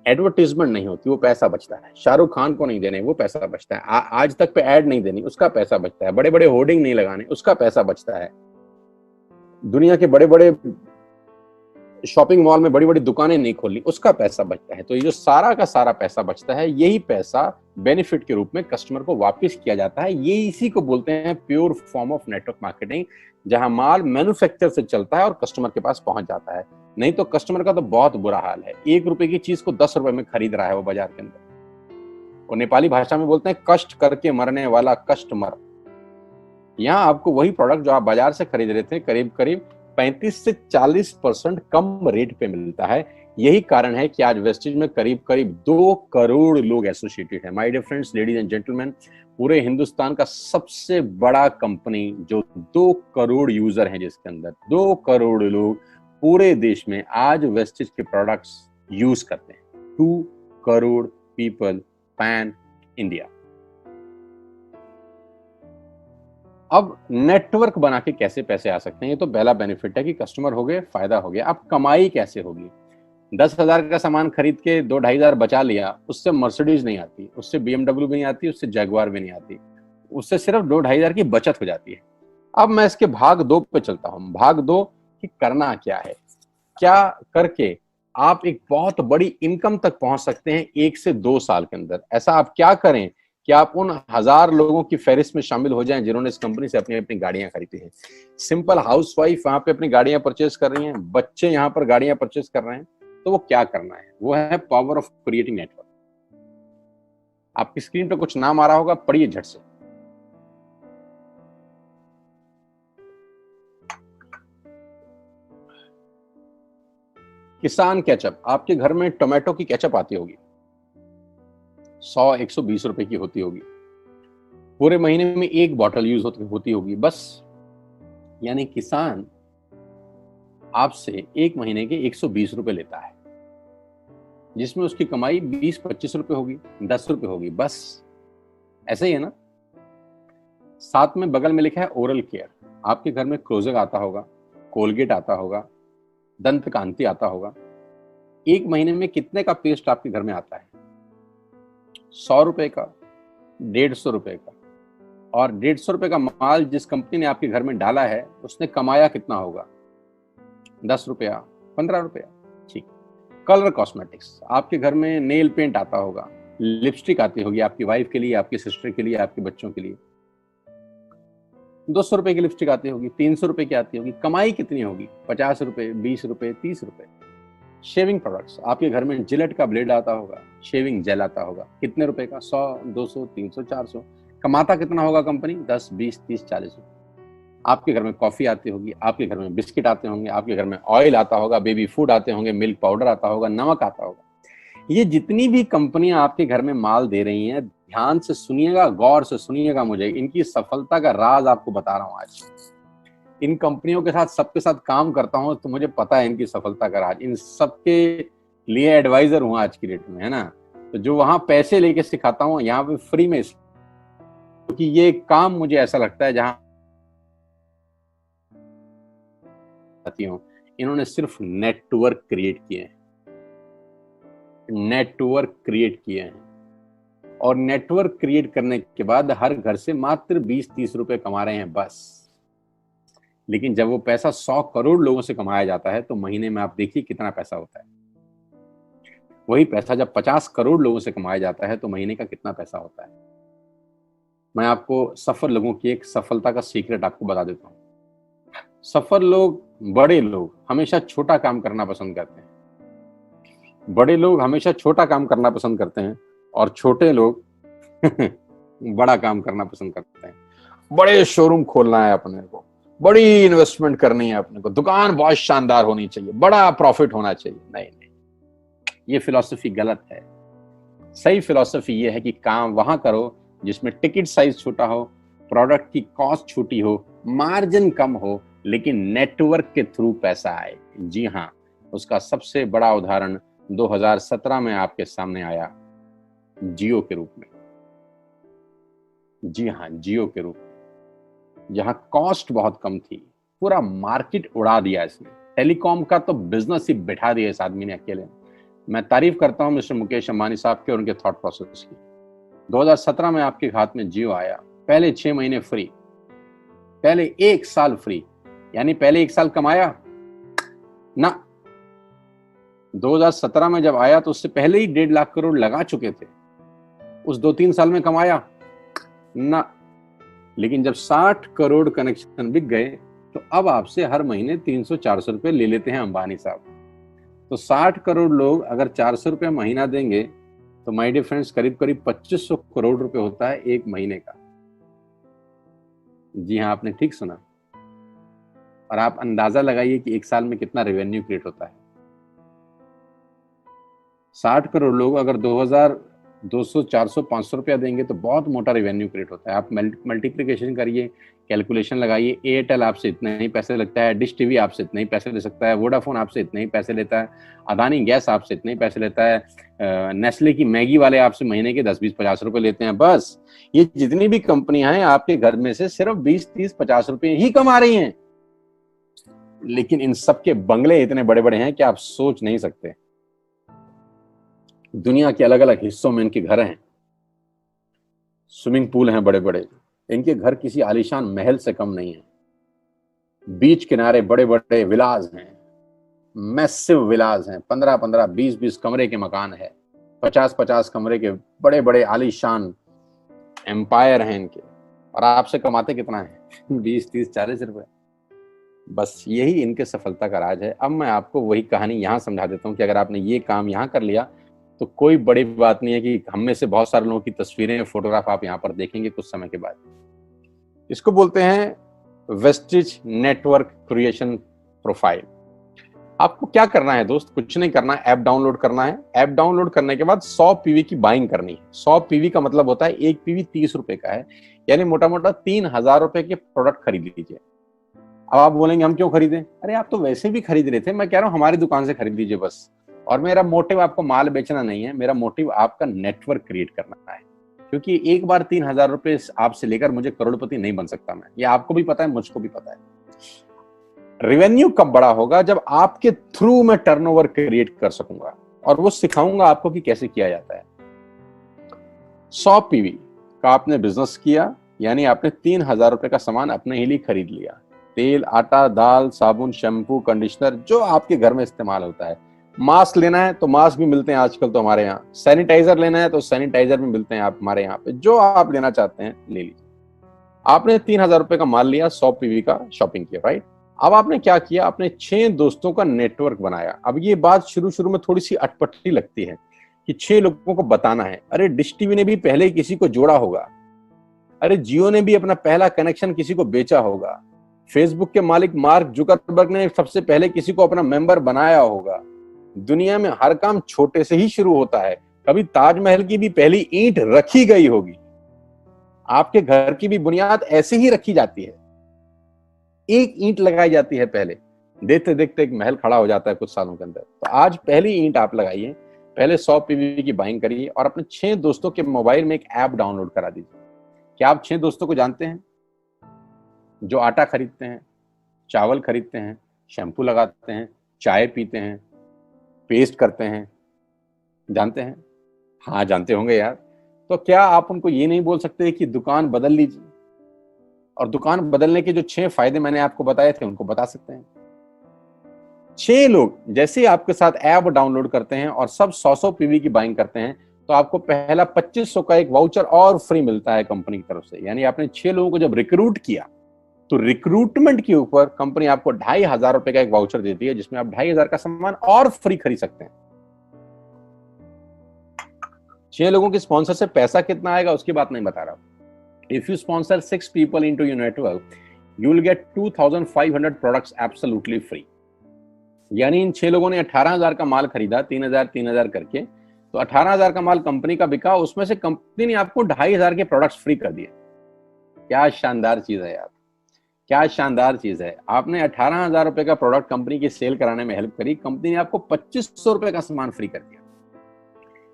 Speaker 1: एडवर्टीजमेंट नहीं होती, वो पैसा बचता है। शाहरुख खान को नहीं देने, वो पैसा बचता है। आज तक पे ऐड नहीं देनी, उसका पैसा बचता है। बड़े बड़े होर्डिंग नहीं लगाने, उसका पैसा बचता है। दुनिया के बड़े बड़े शॉपिंग मॉल में बड़ी बड़ी दुकानें नहीं खोलनी, उसका पैसा बचता है। तो ये जो सारा का सारा पैसा बचता है, यही पैसा बेनिफिट के रूप में कस्टमर को वापस किया जाता है। ये इसी को बोलते हैं pure form of network marketing, जहां माल मैन्युफैक्चर से चलता है और कस्टमर के पास पहुंच जाता है। नहीं तो कस्टमर का तो बहुत बुरा हाल है। 1 रुपए की चीज को 10 रुपए में खरीद रहा है वो बाजार के अंदर। और नेपाली भाषा में बोलते हैं कष्ट करके मरने वाला कस्टमर। यहाँ आपको वही प्रोडक्ट जो आप बाजार से खरीद रहे थे करीब करीब 35 से 40% कम रेट पे मिलता है। यही कारण है कि आज वेस्टेज में करीब करीब 2 करोड़ लोग एसोसिएटेड है। My dear friends, ladies and gentleman, पूरे हिंदुस्तान का सबसे बड़ा कंपनी जो 2 करोड़ यूजर हैं, जिसके अंदर 2 करोड़ लोग पूरे देश में आज वेस्टेज के प्रोडक्ट्स यूज करते हैं। 2 करोड़ पीपल पैन इंडिया। अब नेटवर्क बना के कैसे पैसे आ सकते हैं, ये तो पहला बेनिफिट है कि कस्टमर हो गए, फायदा हो गया। अब कमाई कैसे होगी? 10,000 का सामान खरीद के 2-2,500 बचा लिया, उससे मर्सिडीज नहीं आती, उससे BMW भी नहीं आती, उससे जैगवार भी नहीं आती, उससे सिर्फ 2-2,500 की बचत हो जाती है। अब मैं इसके भाग 2 पे चलता हूं। भाग 2 कि करना क्या है, क्या करके आप एक बहुत बड़ी इनकम तक पहुंच सकते हैं 1 से 2 साल के अंदर। ऐसा आप क्या करें कि आप उन 1000 लोगों की फहरिस्त में शामिल हो जाएं जिन्होंने इस कंपनी से अपनी अपनी गाड़ियां खरीदी हैं। सिंपल हाउसवाइफ वहां पे अपनी गाड़ियां परचेज कर रही हैं, बच्चे यहां पर गाड़ियां परचेज कर रहे हैं। तो वो क्या करना है? वो है पावर ऑफ क्रिएटिंग नेटवर्क। आपकी स्क्रीन पर कुछ नाम आ रहा होगा, पढ़िए झट से। किसान केचप। आपके घर में टोमेटो की केचप आती होगी, 100-120 रुपए की होती होगी। पूरे महीने में 1 बॉटल यूज होती होगी बस। यानी किसान आपसे 1 महीने के 120 रुपए लेता है, जिसमें उसकी कमाई 20-25 रुपए होगी, 10 रुपए होगी बस। ऐसे ही है ना। साथ में बगल में लिखा है ओरल केयर। आपके घर में क्लोजर आता होगा, कोलगेट आता होगा, दंत कांति आता होगा। 1 महीने में कितने का पेस्ट आपके घर में आता है? 100 रुपए का, 150 रुपए का। और 150 रुपए का माल जिस कंपनी ने आपके घर में डाला है, उसने कमाया कितना होगा? 10 रुपया, 15 रुपया। ठीक। Colour cosmetics. आपके घर में नेल पेंट आता होगा, लिपस्टिक आती होगी आपकी वाइफ के लिए, आपकी सिस्टर के लिए, आपके बच्चों के लिए। 200 रुपए की लिपस्टिक आती होगी, 300 रुपए की आती होगी। कमाई कितनी होगी? 50 रुपए, 20 रुपए, 30 रुपए। Shaving products. आपके घर में जिलेट का ब्लेड आता होगा, शेविंग जेल आता होगा। कितने रुपए का? 100, 200, 300, 400। कमाता कितना होगा कंपनी? 10, 20, 30, 40 रुपए। आपके घर में कॉफी आती होगी, आपके घर में बिस्किट आते होंगे, आपके घर में ऑयल आता होगा, बेबी फूड आते होंगे, मिल्क पाउडर आता होगा, नमक आता होगा। ये जितनी भी कंपनियां आपके घर में माल दे रही हैं, ध्यान से सुनिएगा, गौर से सुनिएगा। मुझे इनकी सफलता का राज आपको बता रहा हूं आज। इन कंपनियों के साथ सबके साथ काम करता हूं, तो मुझे पता है इनकी सफलता का राज। इन सबके लिए एडवाइजर हूं आज की डेट में, है ना। तो जो वहां पैसे लेके सिखाता हूं, यहाँ पे फ्री में, क्योंकि ये काम मुझे ऐसा लगता है जहां इन्होंने सिर्फ नेटवर्क क्रिएट किए हैं, नेटवर्क क्रिएट किए हैं। और नेटवर्क क्रिएट करने के बाद हर घर से मात्र 20-30 रुपए कमा रहे हैं बस। लेकिन जब वो पैसा 100 करोड़ लोगों से कमाया जाता है, तो महीने में आप देखिए कितना पैसा होता है। वही पैसा जब 50 करोड़ लोगों से कमाया जाता है, तो महीने का कितना पैसा होता है। मैं आपको सफल लोगों की एक सफलता का सीक्रेट आपको बता देता हूँ। सफल लोग, बड़े लोग हमेशा छोटा काम करना पसंद करते हैं। बड़े लोग हमेशा छोटा काम करना पसंद करते हैं, और छोटे लोग बड़ा काम करना पसंद करते हैं। बड़े शोरूम खोलना है अपने को, बड़ी इन्वेस्टमेंट करनी है अपने को, दुकान बहुत शानदार होनी चाहिए, बड़ा प्रॉफिट होना चाहिए। नहीं नहीं, ये फिलॉसफी गलत है। सही फिलॉसफी ये है कि काम वहां करो जिसमें टिकट साइज छोटा हो, प्रोडक्ट की कॉस्ट छोटी हो, मार्जिन कम हो, लेकिन नेटवर्क के थ्रू पैसा आए। जी हाँ, उसका सबसे बड़ा उदाहरण 2017 में आपके सामने आया, जियो के रूप में। जी हाँ, जियो के रूप में, जहां कॉस्ट बहुत कम थी, पूरा मार्केट उड़ा दिया इसने। टेलीकॉम का तो बिजनेस ही बैठा दिया इस आदमी ने अकेले। मैं तारीफ करता हूं मिस्टर मुकेश अंबानी साहब के और उनके थॉट प्रोसेस की। 2017 में आपके हाथ में जियो आया, पहले 6 महीने फ्री, पहले 1 साल फ्री, यानी पहले 1 साल कमाया ना। 2017 में जब आया तो उससे पहले ही 1.5 लाख करोड़ लगा चुके थे, उस 2-3 साल में कमाया ना। लेकिन जब 60 करोड़ कनेक्शन बिक गए तो अब आपसे हर महीने 300-400 रुपए ले लेते हैं अंबानी साहब। तो 60 करोड़ लोग अगर 400 रुपए महीना देंगे तो माय डियर फ्रेंड्स करीब करीब 2500 करोड़ रुपए होता है एक महीने का। जी हाँ, आपने ठीक सुना। और आप अंदाजा लगाइए कि 1 साल में कितना रेवेन्यू क्रिएट होता है। 60 करोड़ लोग अगर 2000, 200, 400, 500 रुपया देंगे तो बहुत मोटा रेवेन्यू क्रिएट होता है। आप मल्टीप्लिकेशन करिए, कैलकुलेशन लगाइए। एयरटेल आपसे इतने ही पैसे लगता है, डिश टीवी आपसे इतने ही पैसे ले सकता है, वोडाफोन आपसे इतने ही पैसे लेता है, अदानी गैस आपसे इतने ही पैसे लेता है, नेस्ले की मैगी वाले आपसे महीने के 10, 20, 50 रुपए लेते हैं। बस ये जितनी भी कंपनियां हैं आपके घर में से सिर्फ 20, 30, 50 रुपए ही कमा रही हैं। लेकिन इन सबके बंगले इतने बड़े बड़े हैं कि आप सोच नहीं सकते। दुनिया के अलग अलग हिस्सों में इनके घर हैं, स्विमिंग पूल हैं बड़े बड़े। इनके घर किसी आलीशान महल से कम नहीं है। बीच किनारे बड़े बड़े विलास हैं, मैसिव विलास हैं, 15-15, 20-20 कमरे के मकान है, 50-50 कमरे के बड़े बड़े आलीशान एम्पायर हैं इनके। और आपसे कमाते कितना है 20, 30, 40 रुपए। बस यही इनके सफलता का राज है। अब मैं आपको वही कहानी यहां समझा देता हूं कि अगर आपने ये काम यहां कर लिया तो कोई बड़ी बात नहीं है कि हम में से बहुत सारे लोगों की तस्वीरें, फोटोग्राफ आप यहां पर देखेंगे कुछ समय के बाद। इसको बोलते हैं वेस्टिज नेटवर्क क्रिएशन प्रोफाइल। आपको क्या करना है दोस्त? कुछ नहीं करना है, ऐप डाउनलोड करना है। ऐप डाउनलोड करने के बाद 100 पीवी की बाइंग करनी है। 100 पीवी का मतलब होता है एक पीवी 30 रुपए का है, यानी मोटा मोटा 3000 रुपए के प्रोडक्ट खरीद लीजिए। अब आप बोलेंगे हम क्यों खरीदें? अरे आप तो वैसे भी खरीद रहे थे, मैं कह रहा हूं हमारी दुकान से खरीद लीजिए बस। और मेरा मोटिव आपको माल बेचना नहीं है, मेरा मोटिव आपका नेटवर्क क्रिएट करना है। क्योंकि एक बार 3000 रुपए आपसे लेकर मुझे करोड़पति नहीं बन सकता मैं, ये आपको भी पता है, मुझको भी पता है। रेवेन्यू कब बड़ा होगा? जब आपके थ्रू मैं टर्नओवर क्रिएट कर सकूंगा, और वो सिखाऊंगा आपको कि कैसे किया जाता है। 100 पीवी का आपने बिजनेस किया, यानी आपने 3000 रुपए का सामान अपने ही लिए खरीद लिया। तेल, आटा, दाल, साबुन, शैम्पू, कंडीशनर, जो आपके घर में इस्तेमाल होता है। मास्क लेना है तो मास्क भी मिलते हैं आजकल तो हमारे यहाँ। सैनिटाइजर लेना है तो सैनिटाइजर भी मिलते हैं आप हमारे यहाँ पे। जो आप लेना चाहते हैं ले लीजिए। आपने 3000 रुपए का माल लिया, 100 पीवी का शॉपिंग किया, राइट? अब आपने क्या किया? आपने 6 दोस्तों का नेटवर्क बनाया। अब ये बात शुरू शुरू में थोड़ी सी अटपटी लगती है कि 6 लोगों को बताना है। अरे डिश टीवी ने भी पहले किसी को जोड़ा होगा, अरे जियो ने भी अपना पहला कनेक्शन किसी को बेचा होगा, फेसबुक के मालिक मार्क जुकरबर्ग ने सबसे पहले किसी को अपना मेंबर बनाया होगा। दुनिया में हर काम छोटे से ही शुरू होता है। कभी ताजमहल की भी पहली ईंट रखी गई होगी। आपके घर की भी बुनियाद ऐसे ही रखी जाती है, एक ईंट लगाई जाती है पहले, देखते देखते एक महल खड़ा हो जाता है कुछ सालों के अंदर। तो आज पहली ईंट आप लगाइए, पहले 100 पीवी की बाइंग करिए और अपने 6 दोस्तों के मोबाइल में एक ऐप डाउनलोड करा दीजिए। क्या आप 6 दोस्तों को जानते हैं? जो आटा खरीदते हैं, चावल खरीदते हैं, शैम्पू लगाते हैं, चाय पीते हैं, पेस्ट करते हैं, जानते हैं? हाँ जानते होंगे यार। तो क्या आप उनको ये नहीं बोल सकते कि दुकान बदल लीजिए? और दुकान बदलने के जो 6 फायदे मैंने आपको बताए थे उनको बता सकते हैं। 6 लोग जैसे ही आपके साथ ऐप डाउनलोड करते हैं और सब 100-100 पीवी की बाइंग करते हैं तो आपको पहला 2500 का एक वाउचर और फ्री मिलता है कंपनी की तरफ से। यानी आपने 6 लोगों को जब रिक्रूट किया तो रिक्रूटमेंट के ऊपर कंपनी आपको 2500 रुपए का एक वाउचर देती है, जिसमें आप 2500 का सामान और फ्री खरीद सकते हैं। 6 लोगों के स्पॉन्सर से पैसा कितना आएगा उसकी बात नहीं बता रहा। If you sponsor 6 people into your network, you will get 2500 products absolutely free. यानी इन 6 लोगों ने 18000 का माल खरीदा, 3000 करके, तो 18000 का माल कंपनी का बिका, उसमें से कंपनी ने आपको 2500 के प्रोडक्ट्स फ्री कर दिए। क्या शानदार चीज है यार, क्या शानदार चीज है। आपने 18000 रुपए का प्रोडक्ट कंपनी की सेल कराने में हेल्प करी, कंपनी ने आपको 2500 रुपए का सामान फ्री कर दिया।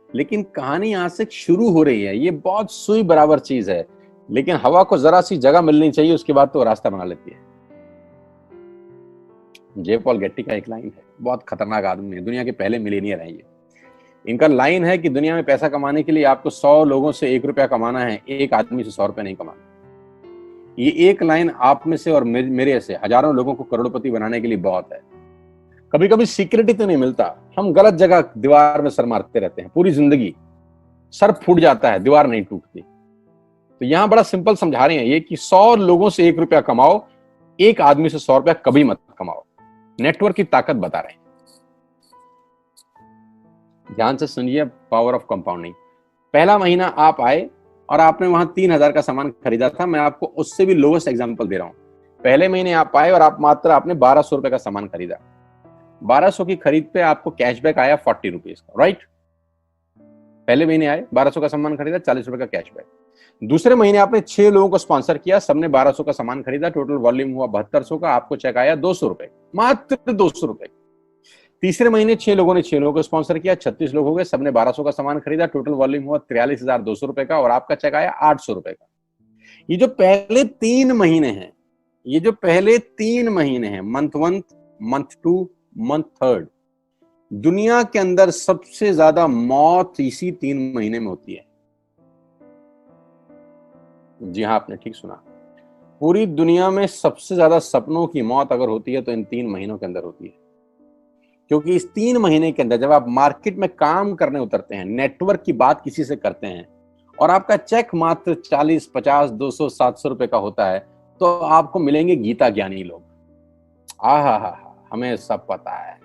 Speaker 1: लेकिन कहानी यहां से शुरू हो रही है। ये बहुत सुई बराबर चीज है, लेकिन हवा को जरा सी जगह मिलनी चाहिए, उसके बाद तो रास्ता बना लेती है। जे पॉल गेट्टी का एक लाइन है, बहुत खतरनाक आदमी है, दुनिया के पहले मिलेनियर है ये। इनका लाइन है कि दुनिया में पैसा कमाने के लिए आपको 100 लोगों से 1 रुपया कमाना है, एक आदमी से 100 रुपया नहीं कमाना। ये एक लाइन आप में से और मेरे से हजारों लोगों को करोड़पति बनाने के लिए बहुत है। कभी कभी सिक्योरिटी तो नहीं मिलता, हम गलत जगह दीवार में सर मारते रहते हैं पूरी जिंदगी, सर फूट जाता है, दीवार नहीं टूटती। तो यहां बड़ा सिंपल समझा रहे हैं ये कि 100 लोगों से 1 रुपया कमाओ, एक आदमी से 100 रुपया कभी मत कमाओ। नेटवर्क की ताकत बता रहे हैं। ध्यान से सुनिए, पावर ऑफ कंपाउंडिंग। पहला महीना आप आए और आपने वहां 3,000 का सामान खरीदा था। मैं आपको उससे भी लोवेस्ट एग्जांपल दे रहा हूं। पहले महीने आप आए और आपने 1200 रुपए का सामान खरीदा। 1200 की खरीद पे आपको कैशबैक आया 40 रुपीज का, राइट। पहले महीने आए, 1200 का सामान खरीदा, 40 रुपए का कैशबैक। दूसरे महीने आपने 6 लोगों को स्पॉन्सर किया, सबने 1200 का सामान खरीदा, टोटल वॉल्यूम हुआ 7200 का, आपको चेक आया 200 रुपए, मात्र 200 रुपए। तीसरे महीने 6 लोगों ने 6 लोगों को स्पॉन्सर किया, 36 लोग हो गए, सबने 1200 का सामान खरीदा, टोटल वॉल्यूम हुआ 43,200 रुपए का, और आपका चेक आया 800 रुपए का। ये जो पहले 3 महीने हैं, मंथ 1, मंथ 2, मंथ 3, दुनिया के अंदर सबसे ज्यादा मौत इसी 3 महीने में होती है। जी हाँ, आपने ठीक सुना। पूरी दुनिया में सबसे ज्यादा सपनों की मौत अगर होती है तो इन 3 महीनों के अंदर होती है। क्योंकि इस 3 महीने के अंदर जब आप मार्केट में काम करने उतरते हैं, नेटवर्क की बात किसी से करते हैं और आपका चेक मात्र 40, 50, 200, 700 रुपए का होता है, तो आपको मिलेंगे गीता ज्ञानी लोग। आहा, हमें सब पता है,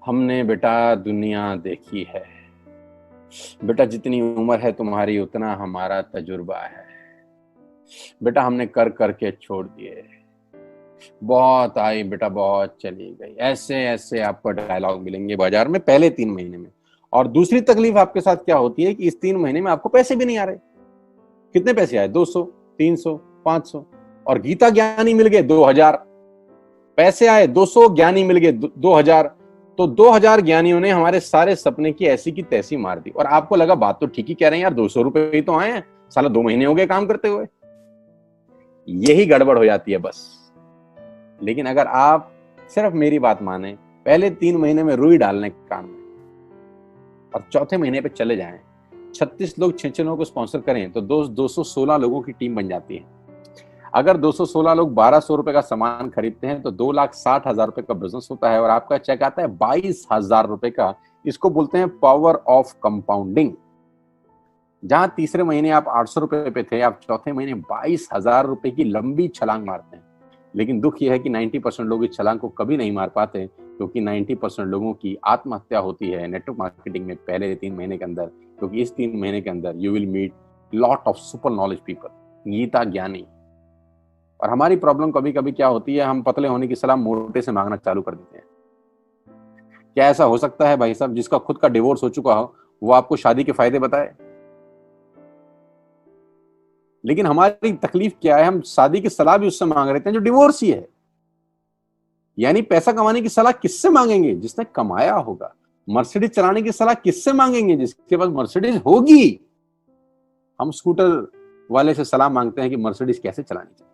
Speaker 1: हमने बेटा दुनिया देखी है, बेटा जितनी उम्र है तुम्हारी उतना हमारा तजुर्बा है, बेटा हमने कर करके छोड़ दिए, बहुत आई बेटा बहुत चली गई। ऐसे ऐसे आपको डायलॉग मिलेंगे बाजार में पहले 3 महीने में। और दूसरी तकलीफ आपके साथ क्या होती है कि इस 3 महीने में आपको पैसे भी नहीं आ रहे। कितने पैसे आए? 200, 300, 500, और गीता ज्ञानी मिल गए 2000। पैसे आए 200, ज्ञानी मिल गए 2000। तो 2000 ज्ञानियों ने हमारे सारे सपने की ऐसी की तैसी मार दी। और आपको लगा बात तो ठीक ही कह रहे हैं यार, 200 रुपए ही तो आए हैं, साला 2 महीने हो गए काम करते हुए। यही गड़बड़ हो जाती है बस। लेकिन अगर आप सिर्फ मेरी बात माने, पहले 3 महीने में रुई डालने के काम में और चौथे महीने पे चले जाएं, 36 लोग 6 लोगों को स्पॉन्सर करें तो 216 लोगों की टीम बन जाती है। अगर 216 लोग 1200 रुपए का सामान खरीदते हैं तो 2,60,000 रुपए का बिजनेस होता है और आपका चेक आता है 22,000 रुपए का। इसको बोलते हैं पावर ऑफ कंपाउंडिंग। जहां तीसरे महीने आप 800 रुपए पे थे, आप चौथे महीने 22,000 रुपए की लंबी छलांग मारते हैं। लेकिन दुख यह है कि 90% लोग इस छलांग को कभी नहीं मार पाते, क्योंकि 90% लोगों की आत्महत्या होती है नेटवर्क मार्केटिंग में पहले 3 महीने के अंदर। क्योंकि इस 3 महीने के अंदर you will meet lot of super knowledge people, गीता ज्ञानी। और हमारी प्रॉब्लम कभी कभी क्या होती है, हम पतले होने की सलाह मोटे से मांगना चालू कर देते हैं। क्या ऐसा हो सकता है भाई साहब, जिसका खुद का डिवोर्स हो चुका हो वो आपको शादी के फायदे बताए? लेकिन हमारी तकलीफ क्या है, हम शादी की सलाह भी उससे मांग रहे हैं जो डिवोर्स ही है। यानी पैसा कमाने की सलाह किससे मांगेंगे? जिसने कमाया होगा। मर्सिडीज चलाने की सलाह किससे मांगेंगे? जिसके पास मर्सिडीज होगी। हम स्कूटर वाले से सलाह मांगते हैं कि मर्सिडीज कैसे चलानी चाहिए।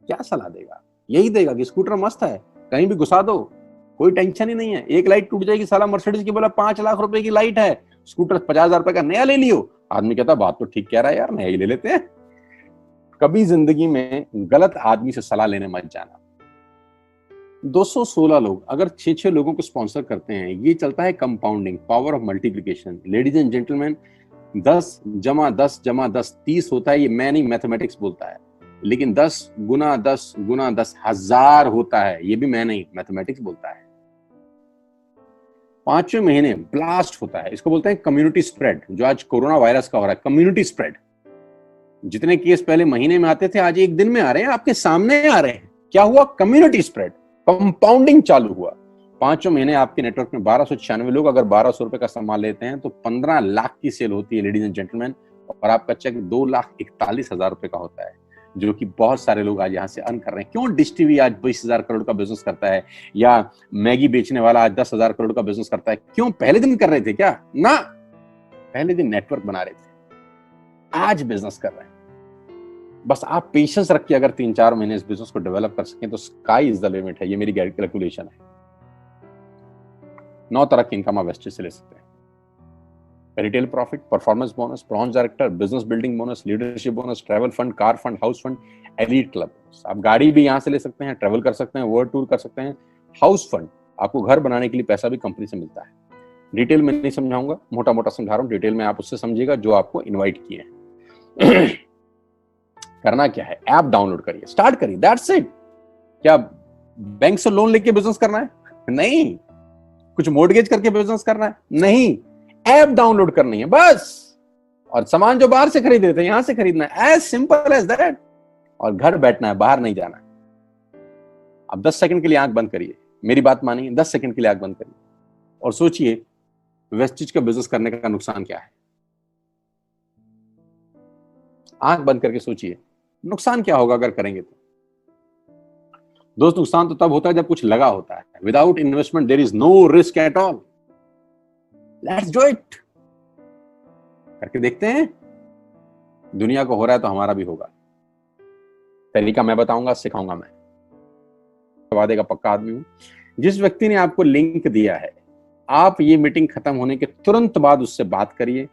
Speaker 1: क्या सलाह देगा? यही देगा कि स्कूटर मस्त है, कहीं भी घुसा दो, कोई टेंशन ही नहीं है। एक लाइट टूट जाएगी, साला मर्सिडीज की बोला 5 लाख रुपए की लाइट है, स्कूटर 50,000 रुपए का नया ले लियो। आदमी कहता बात तो ठीक कह रहा है यार, नया ही ले लेते हैं। कभी जिंदगी में गलत आदमी से सलाह लेने मत जाना। 216 लोग अगर 6 लोगों को स्पॉन्सर करते हैं, ये चलता है compounding, power of multiplication. Ladies and gentleman, 10 जमा 10 जमा 10 30 होता है। ये मैं नहीं, मैथमेटिक्स बोलता है। लेकिन 10 गुना 10 गुना 10 1000 होता है। ये भी मैं नहीं, मैथमेटिक्स बोलता है। 5वें महीने ब्लास्ट होता है। इसको बोलते हैं कम्युनिटी स्प्रेड, जो आज कोरोना वायरस का हो रहा है। कम्युनिटी स्प्रेड, जितने केस पहले महीने में आते थे आज एक दिन में आ रहे हैं, आपके सामने आ रहे हैं। क्या हुआ? कम्युनिटी स्प्रेड, कंपाउंडिंग चालू हुआ। 5वें महीने आपके नेटवर्क में 1296 लोग अगर 1200 रुपए का सामान लेते हैं तो 15 लाख की सेल होती है लेडीज एंड जेंटलमैन, और आपका चेक 2,41,000 रुपए का होता है, जो कि बहुत सारे लोग आज यहाँ से अर्न कर रहे हैं। क्यों डिश टीवी आज 20,000 करोड़ का बिजनेस करता है, या मैगी बेचने वाला आज 10,000 करोड़ का बिजनेस करता है? क्यों? पहले दिन कर रहे थे क्या? ना, पहले दिन नेटवर्क बना रहे थे, आज बिजनेस कर रहे हैं। बस आप पेशेंस रख के अगर 3-4 महीने इस बिजनेस को डेवलप कर सकें तो स्काई इज द लिमिट है। ये मेरी कैलकुलेशन है। 9 तरह की इनकम आप वेस्टेज से ले सकते हैं। Retail profit, performance bonus, bronze director, business building bonus, leadership bonus, travel fund, car fund, house fund, elite club. आप गाड़ी भी यहाँ से ले सकते हैं, ट्रैवल कर सकते हैं, वर्ल्ड टूर कर सकते हैं। हाउस फंड, आपको घर बनाने के लिए पैसा भी कंपनी से मिलता है। डिटेल में नहीं समझाऊंगा, मोटा मोटा समझा रहा हूँ, डिटेल में आप उससे समझिएगा जो आपको इन्वाइट किए हैं। करना क्या है, ऐप डाउनलोड करिए, स्टार्ट करिए, दैट्स इट। क्या बैंक से लोन लेके बिजनेस करना है? नहीं। कुछ मोर्टगेज करके बिजनेस करना है? नहीं। ऐप डाउनलोड करनी है बस, और सामान जो बाहर से खरीदे थे यहां से खरीदना है, एज सिंपल एज दैट। और घर बैठना है, बाहर नहीं जाना है। अब 10 सेकंड के लिए आंख बंद करिए, मेरी बात मानिए, 10 सेकंड के लिए आंख बंद करिए और सोचिए वेस्टिज का बिजनेस करने का नुकसान क्या है। आंख बंद करके सोचिए नुकसान क्या होगा अगर करेंगे तो। दोस्त, नुकसान तो तब होता है जब कुछ लगा होता है। Without investment there is no risk at all. Let's do it. करके देखते हैं, दुनिया को हो रहा है तो हमारा भी होगा। तरीका मैं बताऊंगा, सिखाऊंगा मैं, वादे का पक्का आदमी हूं। जिस व्यक्ति ने आपको लिंक दिया है, आप ये मीटिंग खत्म होने के तुरंत बाद उससे बात करिए।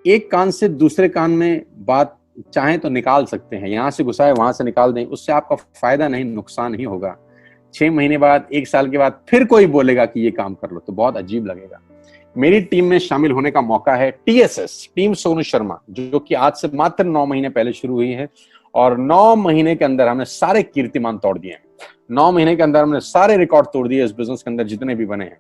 Speaker 1: एक कान से दूसरे कान में बात चाहें तो निकाल सकते हैं, यहां से घुसाए वहां से निकाल दें, उससे आपका फायदा नहीं नुकसान ही होगा। 6 महीने बाद, 1 साल के बाद फिर कोई बोलेगा कि ये काम कर लो तो बहुत अजीब लगेगा। मेरी टीम में शामिल होने का मौका है टीएसएस, टीम सोनू शर्मा, जो कि आज से मात्र 9 महीने पहले शुरू हुई है और 9 महीने के अंदर हमने सारे कीर्तिमान तोड़ दिए हैं। 9 महीने के अंदर हमने सारे रिकॉर्ड तोड़ दिए इस बिजनेस के अंदर जितने भी बने हैं।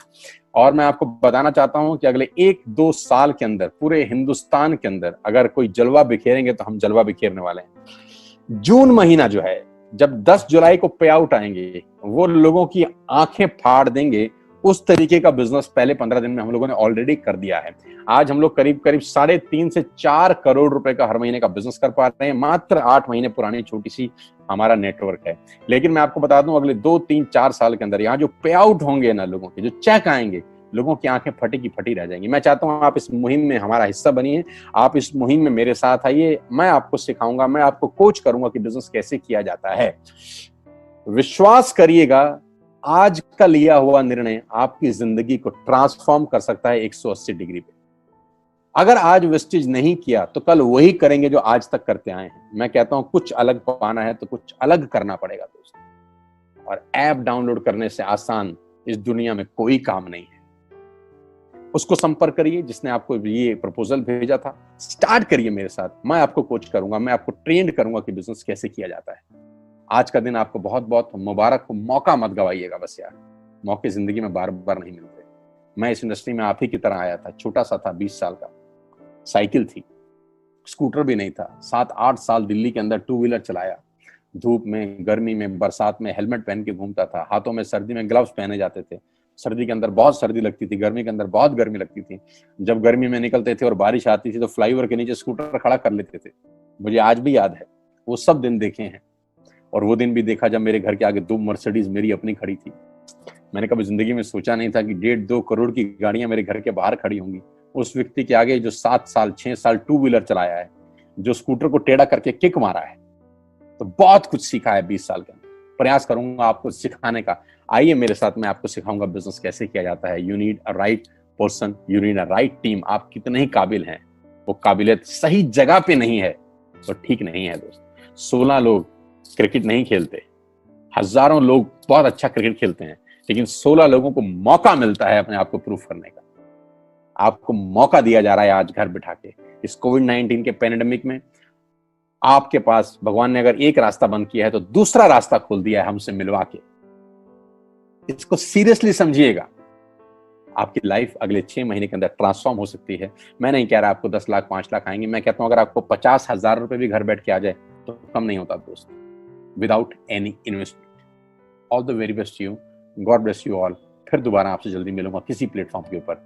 Speaker 1: और मैं आपको बताना चाहता हूं कि अगले 1-2 साल के अंदर पूरे हिंदुस्तान के अंदर अगर कोई जलवा बिखेरेंगे तो हम जलवा बिखेरने वाले हैं। जून महीना जो है, जब 10 जुलाई को पे आउट आएंगे, वो लोगों की आंखें फाड़ देंगे। उस तरीके का बिजनेस पहले 15 दिन में हम लोगों ने ऑलरेडी कर दिया है। आज हम लोग करीब करीब 3.5 से 4 करोड़ रुपए का हर महीने का बिजनेस कर पा रहे हैं। मात्र 8 महीने पुरानी छोटी सी हमारा नेटवर्क है। लेकिन मैं आपको बता दूं, अगले 2-3-4 साल के अंदर यहाँ जो पे आउट होंगे ना, लोगों के जो चेक आएंगे, लोगों की आंखें फटी की फटी रह जाएंगी। मैं चाहता हूं आप इस मुहिम में हमारा हिस्सा बनिए, आप इस मुहिम में मेरे साथ आइए। मैं आपको सिखाऊंगा, मैं आपको कोच करूंगा कि बिजनेस कैसे किया जाता है। विश्वास करिएगा, आज का लिया हुआ निर्णय आपकी जिंदगी को ट्रांसफॉर्म कर सकता है 180 डिग्री पे। अगर आज वेस्टेज नहीं किया तो कल वही करेंगे जो आज तक करते आए हैं। मैं कहता हूं कुछ अलग पाना है तो कुछ अलग करना पड़ेगा दोस्तों। और ऐप डाउनलोड करने से आसान इस दुनिया में कोई काम नहीं है। उसको संपर्क करिए जिसने आपको ये प्रपोजल भेजा था। स्टार्ट करिए मेरे साथ, मैं आपको कोच करूंगा, मैं आपको ट्रेंड करूंगा कि बिजनेस कैसे किया जाता है। आज का दिन आपको बहुत बहुत मुबारक हो। मौका मत गवाइएगा बस यार, मौके जिंदगी में बार बार नहीं मिलते। मैं इस इंडस्ट्री में आप ही की तरह आया था, छोटा सा था, 20 साल का, साइकिल थी, स्कूटर भी नहीं था। 7-8 साल दिल्ली के अंदर 2 व्हीलर चलाया, धूप में, गर्मी में, बरसात में हेलमेट पहन के घूमता था। हाथों में सर्दी में ग्लव्स पहने जाते थे। सर्दी के अंदर बहुत सर्दी लगती थी, गर्मी के अंदर बहुत गर्मी लगती थी। जब गर्मी में निकलते थे और बारिश आती थी तो फ्लाईओवर के नीचे स्कूटर खड़ा कर लेते थे। मुझे आज भी याद है, वो सब दिन देखे हैं। और वो दिन भी देखा जब मेरे घर के आगे 2 मर्सिडीज मेरी अपनी खड़ी थी। मैंने कभी जिंदगी में सोचा नहीं था कि 1.5-2 करोड़ की गाड़ियां मेरे घर के बाहर खड़ी होंगी। उस व्यक्ति के आगे जो 7 साल 6 साल 2 व्हीलर चलाया है, जो स्कूटर को टेढ़ा करके किक मारा है, तो बहुत कुछ सीखा है 20 साल के अंदर। प्रयास करूंगा आपको सिखाने का। आइए मेरे साथ, मैं आपको सिखाऊंगा बिजनेस कैसे किया जाता है। You need a right person, you need a right team. आप कितने ही काबिल हैं, वो काबिलियत सही जगह पे नहीं है तो ठीक नहीं है दोस्त। 16 लोग क्रिकेट नहीं खेलते, हजारों लोग बहुत अच्छा क्रिकेट खेलते हैं, लेकिन 16 लोगों को मौका मिलता है अपने आप को प्रूफ करने का। आपको मौका दिया जा रहा है आज घर बिठा के। इस कोविड-19 के पैंडेमिक में आपके पास भगवान ने अगर एक रास्ता बंद किया है तो दूसरा रास्ता खोल दिया है हमसे मिलवा के। इसको सीरियसली समझिएगा। आपकी लाइफ अगले 6 महीने के अंदर ट्रांसफॉर्म हो सकती है। मैं नहीं कह रहा आपको 10 लाख 5 लाख आएंगे, मैं कहता हूं अगर आपको 50,000 रुपए भी घर बैठ के आ जाए तो कम नहीं होता दोस्त, without any investment. All the very best you, God bless you all. फिर दोबारा आपसे जल्दी मिलूंगा किसी प्लेटफॉर्म के ऊपर।